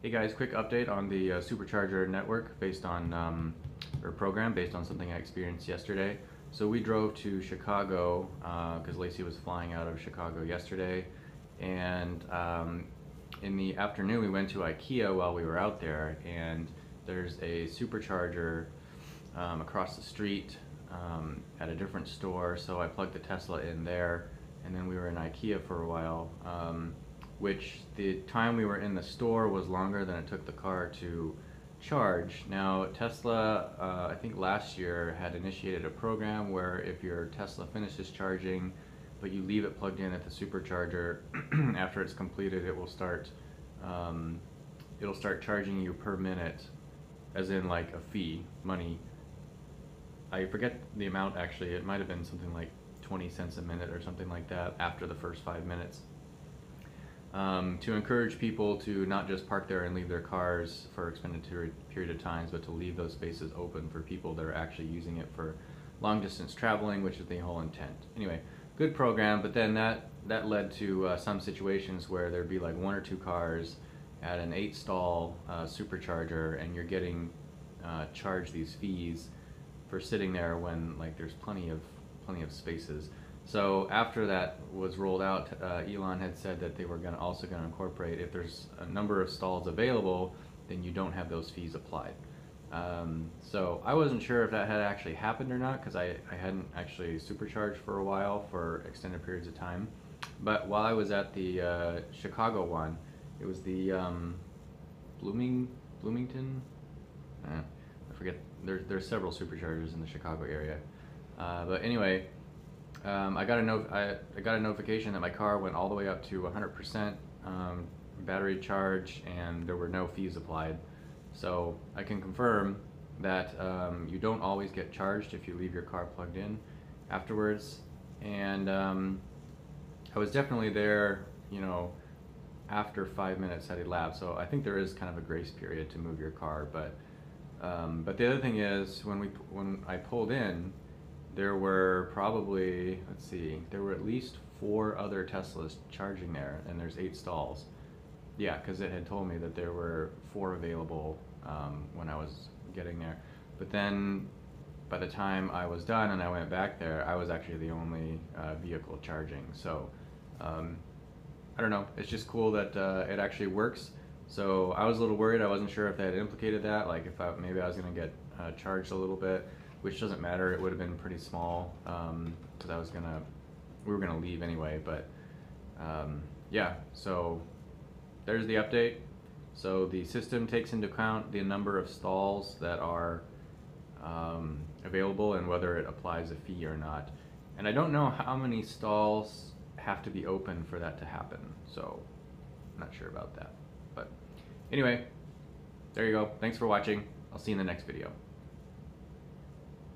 Hey guys, quick update on the Supercharger network based on, or program based on something I experienced yesterday. So we drove to Chicago because Lacey was flying out of Chicago yesterday, and in the afternoon we went to IKEA while we were out there, and there's a Supercharger across the street at a different store, so I plugged the Tesla in there, and then we were in IKEA for a while. Which the time we were in the store was longer than it took the car to charge. Now Tesla, I think last year, had initiated a program where if your Tesla finishes charging but you leave it plugged in at the supercharger, after it's completed it'll start charging you per minute, as in like a fee, money. I forget the amount actually, it might have been something like 20 cents a minute or something like that after the first 5 minutes. To encourage people to not just park there and leave their cars for extended period of times, but to leave those spaces open for people that are actually using it for long distance traveling, which is the whole intent. Anyway, good program, but then that led to some situations where there'd be like 1 or 2 cars at an 8-stall supercharger, and you're getting charged these fees for sitting there when like there's plenty of spaces. So after that was rolled out, Elon had said that they were also going to incorporate, if there's a number of stalls available, then you don't have those fees applied. So I wasn't sure if that had actually happened or not, because I hadn't actually supercharged for a while for extended periods of time. But while I was at the Chicago one, it was the Bloomington? I forget. There's several superchargers in the Chicago area. But anyway, I got a notification that my car went all the way up to 100% battery charge, and there were no fees applied. So I can confirm that you don't always get charged if you leave your car plugged in afterwards. And I was definitely there, after 5 minutes had elapsed. So I think there is kind of a grace period to move your car. But the other thing is, when I pulled in, there were probably, there were at least 4 other Teslas charging there, and there's 8 stalls. Yeah, because it had told me that there were 4 available when I was getting there. But then, by the time I was done and I went back there, I was actually the only vehicle charging. So, I don't know, it's just cool that it actually works. So I was a little worried. I wasn't sure if they had implicated that, like if maybe I was going to get charged a little bit, which doesn't matter. It would have been pretty small because we were gonna leave anyway. But yeah, so there's the update. So the system takes into account the number of stalls that are available and whether it applies a fee or not. And I don't know how many stalls have to be open for that to happen, so I'm not sure about that. But anyway, there you go. Thanks for watching. I'll see you in the next video.